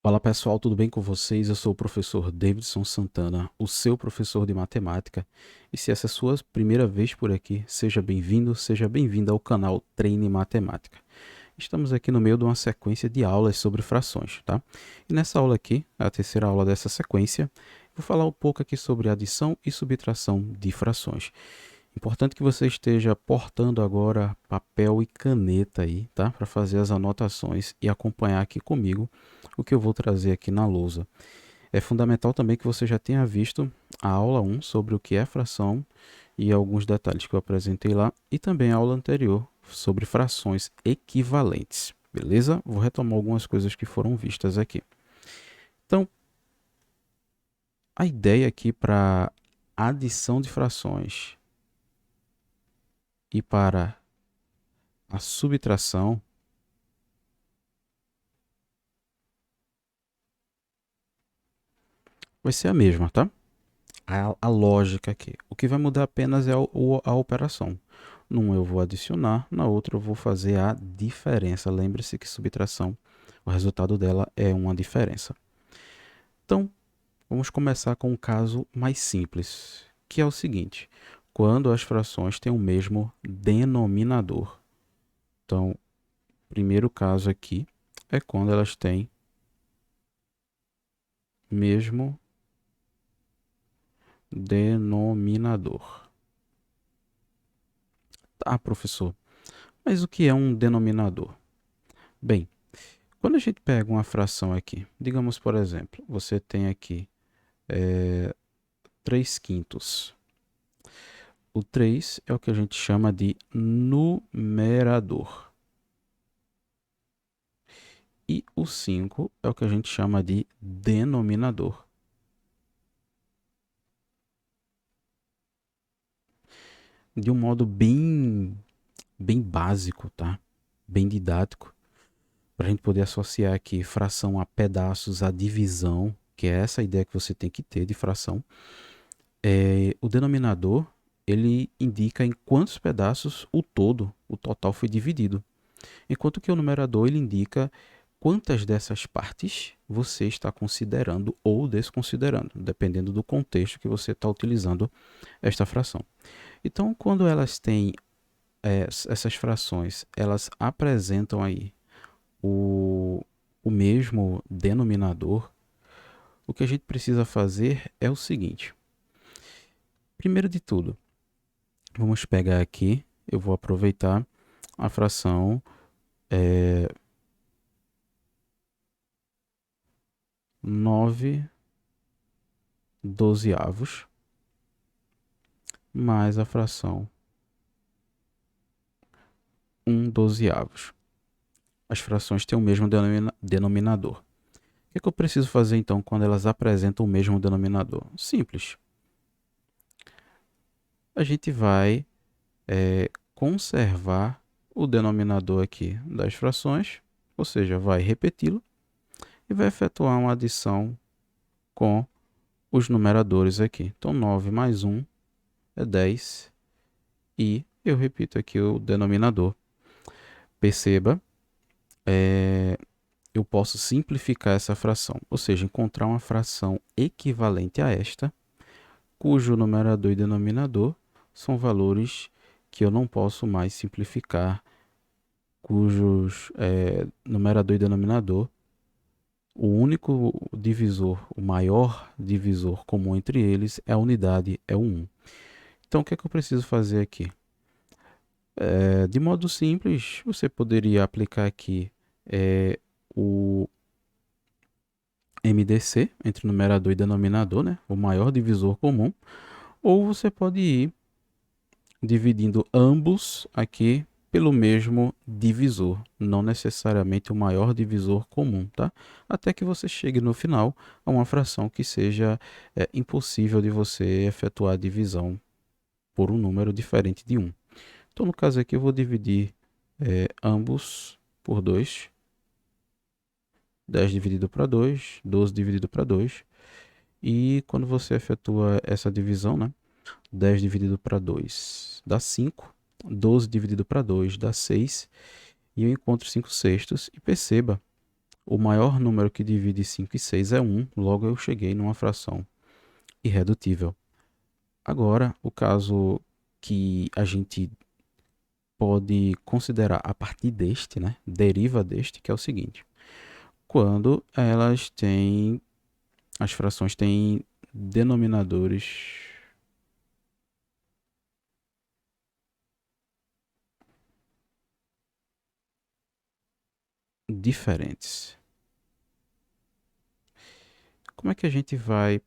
Fala pessoal, tudo bem com vocês? Eu sou o professor Davidson Santana, o seu professor de matemática. E se essa é a sua primeira vez por aqui, seja bem-vindo, seja bem-vinda ao canal Treine Matemática. Estamos aqui no meio de uma sequência de aulas sobre frações, tá? E nessa aula aqui, a terceira aula dessa sequência, vou falar um pouco aqui sobre adição e subtração de frações. Importante que você esteja portando agora papel e caneta aí, tá? Para fazer as anotações e acompanhar aqui comigo o que eu vou trazer aqui na lousa. É fundamental também que você já tenha visto a aula 1 sobre o que é fração e alguns detalhes que eu apresentei lá, e também a aula anterior sobre frações equivalentes, beleza? Vou retomar algumas coisas que foram vistas aqui. Então, a ideia aqui para adição de frações e para a subtração vai ser a mesma, tá? A lógica aqui. O que vai mudar apenas é a operação. Num eu vou adicionar, na outra eu vou fazer a diferença. Lembre-se que subtração, o resultado dela é uma diferença. Então, vamos começar com um caso mais simples, que é o seguinte: quando as frações têm o mesmo denominador. Então, o primeiro caso aqui é quando elas têm mesmo denominador. Tá, professor, mas o que é um denominador? Bem, quando a gente pega uma fração aqui, digamos, por exemplo, você tem aqui 3 quintos. O 3 é o que a gente chama de numerador. E o 5 é o que a gente chama de denominador. De um modo bem básico, tá? Bem didático, para a gente poder associar aqui fração a pedaços, a divisão, que é essa ideia que você tem que ter de fração. O denominador, ele indica em quantos pedaços o todo, o total foi dividido. Enquanto que o numerador, ele indica quantas dessas partes você está considerando ou desconsiderando, dependendo do contexto que você está utilizando esta fração. Então, quando elas têm essas frações, elas apresentam aí o, o mesmo denominador, o que a gente precisa fazer é o seguinte. Primeiro de tudo, vamos pegar aqui, eu vou aproveitar a fração 9 dozeavos mais a fração 1 dozeavos. As frações têm o mesmo denominador. O que eu preciso fazer então quando elas apresentam o mesmo denominador? Simples. A gente vai conservar o denominador aqui das frações, ou seja, vai repeti-lo e vai efetuar uma adição com os numeradores aqui. Então, 9 mais 1 é 10 e eu repito aqui o denominador. Perceba, eu posso simplificar essa fração, ou seja, encontrar uma fração equivalente a esta, cujo numerador e denominador são valores que eu não posso mais simplificar, cujos numerador e denominador, o único divisor, o maior divisor comum entre eles é a unidade, é o 1. Então, o que é que eu preciso fazer aqui? De modo simples, você poderia aplicar aqui o MDC, entre numerador e denominador, né? O maior divisor comum, ou você pode ir dividindo ambos aqui pelo mesmo divisor, não necessariamente o maior divisor comum, tá? Até que você chegue no final a uma fração que seja impossível de você efetuar a divisão por um número diferente de 1. Então, no caso aqui, eu vou dividir ambos por 2. 10 dividido para 2, 12 dividido para 2. E quando você efetua essa divisão, né? 10 dividido para 2 dá 5. 12 dividido para 2 dá 6. E eu encontro 5 sextos. E perceba, O maior número que divide 5 e 6 é 1, logo eu cheguei numa fração irredutível. Agora, o caso que a gente pode considerar a partir deste, né, deriva deste, que é o seguinte: quando as frações têm denominadores diferentes. Como é que a gente vai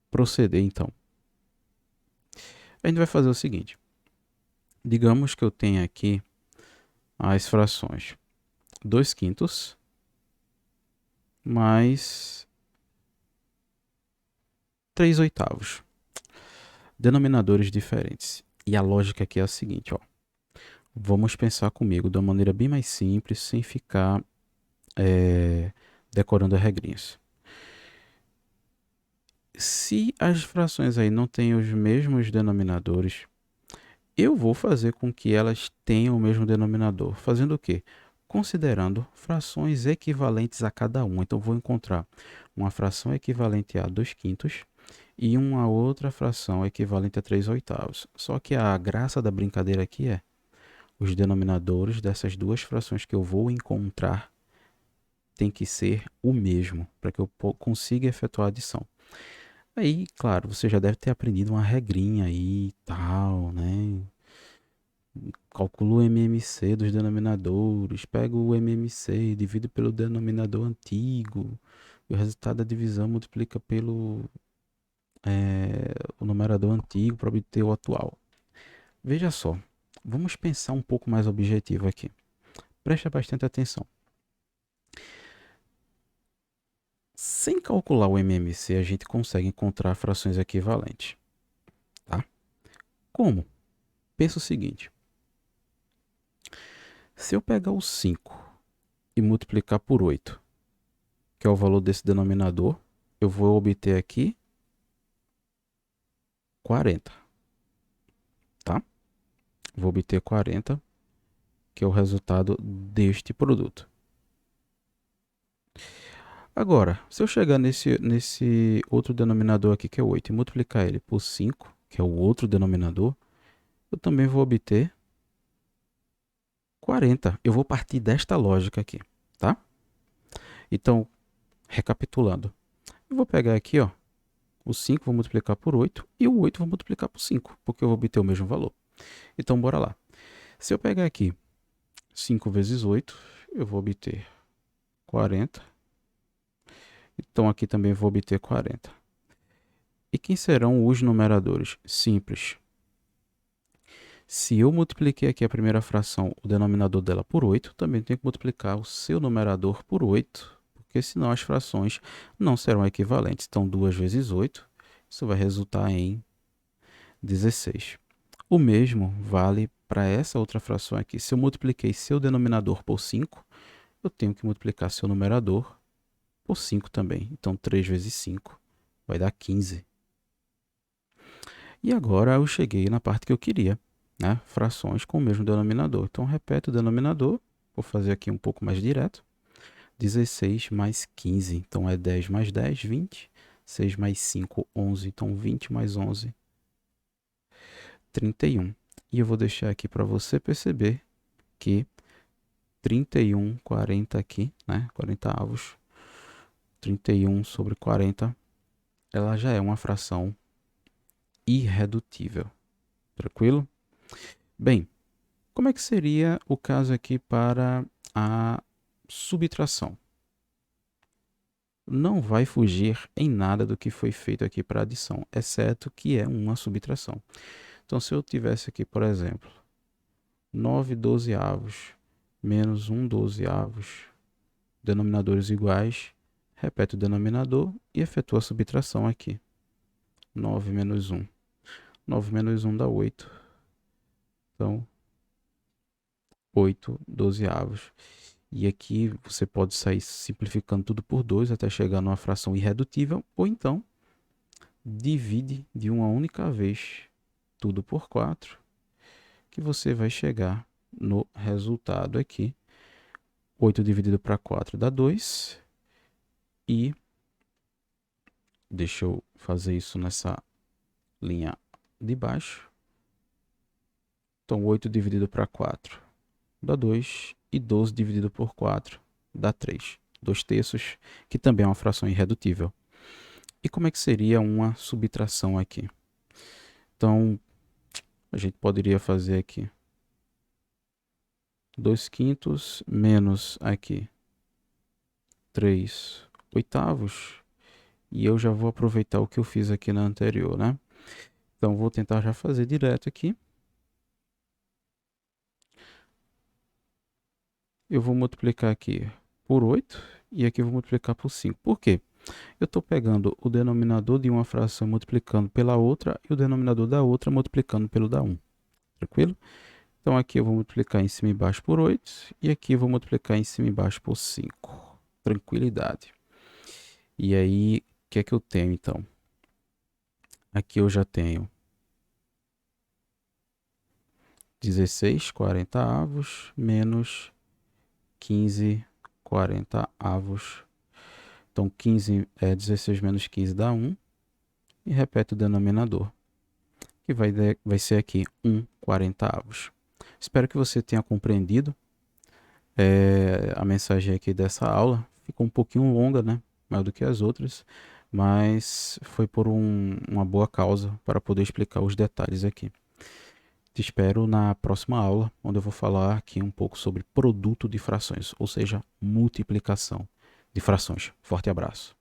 proceder então? A gente vai fazer o seguinte: digamos que eu tenha aqui as frações 2 quintos mais 3 oitavos. Denominadores diferentes. E a lógica aqui é a seguinte, ó. Vamos pensar comigo de uma maneira bem mais simples, sem ficar decorando as regrinhas. Se as frações aí não têm os mesmos denominadores, eu vou fazer com que elas tenham o mesmo denominador. Fazendo o quê? Considerando frações equivalentes a cada uma. Então, vou encontrar uma fração equivalente a 2 quintos e uma outra fração equivalente a 3 oitavos. Só que a graça da brincadeira aqui é os denominadores dessas duas frações que eu vou encontrar tem que ser o mesmo para que eu consiga efetuar a adição. Aí, claro, você já deve ter aprendido uma regrinha aí e tal, né? Calcula o MMC dos denominadores, pega o MMC, divide pelo denominador antigo, e o resultado da divisão multiplica pelo o numerador antigo para obter o atual. Veja só, vamos pensar um pouco mais objetivo aqui. Presta bastante atenção. Sem calcular o MMC, a gente consegue encontrar frações equivalentes. Tá? Como? Pensa o seguinte. Se eu pegar o 5 e multiplicar por 8, que é o valor desse denominador, eu vou obter aqui 40. Tá? Vou obter 40, que é o resultado deste produto. Agora, se eu chegar nesse outro denominador aqui, que é 8, e multiplicar ele por 5, que é o outro denominador, eu também vou obter 40. Eu vou partir desta lógica aqui, tá? Então, recapitulando, eu vou pegar aqui, ó, o 5 vou multiplicar por 8 e o 8 vou multiplicar por 5, porque eu vou obter o mesmo valor. Então, bora lá. Se eu pegar aqui 5 vezes 8, eu vou obter 40. Então, aqui também vou obter 40. E quem serão os numeradores? Simples. Se eu multipliquei aqui a primeira fração, o denominador dela por 8, também tenho que multiplicar o seu numerador por 8, porque senão as frações não serão equivalentes. Então, 2 vezes 8, isso vai resultar em 16. O mesmo vale para essa outra fração aqui. Se eu multipliquei seu denominador por 5, eu tenho que multiplicar seu numerador por 5 também. Então, 3 vezes 5 vai dar 15. E agora eu cheguei na parte que eu queria, né? Frações com o mesmo denominador. Então, repete o denominador. Vou fazer aqui um pouco mais direto. 16 mais 15. Então, é 10 mais 10, 20. 6 mais 5, 11. Então, 20 mais 11, 31. E eu vou deixar aqui para você perceber que 31, 40 aqui, né? 40 avos. 31 sobre 40, ela já é uma fração irredutível. Tranquilo? Bem, como é que seria o caso aqui para a subtração? Não vai fugir em nada do que foi feito aqui para a adição, exceto que é uma subtração. Então, se eu tivesse aqui, por exemplo, 9 dozeavos menos 1 dozeavos, denominadores iguais, repete o denominador e efetua a subtração aqui. 9 menos 1. 9 menos 1 dá 8. Então, 8 dozeavos. E aqui você pode sair simplificando tudo por 2 até chegar numa fração irredutível, ou então divide de uma única vez tudo por 4, que você vai chegar no resultado aqui. 8 dividido para 4 dá 2, e deixa eu fazer isso nessa linha de baixo. Então 8 dividido para 4 dá 2 e 12 dividido por 4 dá 3. 2/3, que também é uma fração irredutível. E como é que seria uma subtração aqui? Então, a gente poderia fazer aqui 2/5 menos aqui 3/8. E eu já vou aproveitar o que eu fiz aqui na anterior, né? Então, vou tentar já fazer direto aqui. Eu vou multiplicar aqui por 8 e aqui eu vou multiplicar por 5. Por quê? Eu estou pegando o denominador de uma fração multiplicando pela outra e o denominador da outra multiplicando pelo da 1. Tranquilo? Então aqui eu vou multiplicar em cima e embaixo por 8 e aqui eu vou multiplicar em cima e embaixo por 5. Tranquilidade. E aí, o que é que eu tenho então? Aqui eu já tenho 16/40 menos 15/40. Então 16 menos 15 dá 1. E repete o denominador, que vai ser aqui 1/40. Espero que você tenha compreendido a mensagem aqui dessa aula. Ficou um pouquinho longa, né? Maior do que as outras, mas foi por uma boa causa para poder explicar os detalhes aqui. Te espero na próxima aula, onde eu vou falar aqui um pouco sobre produto de frações, ou seja, multiplicação de frações. Forte abraço.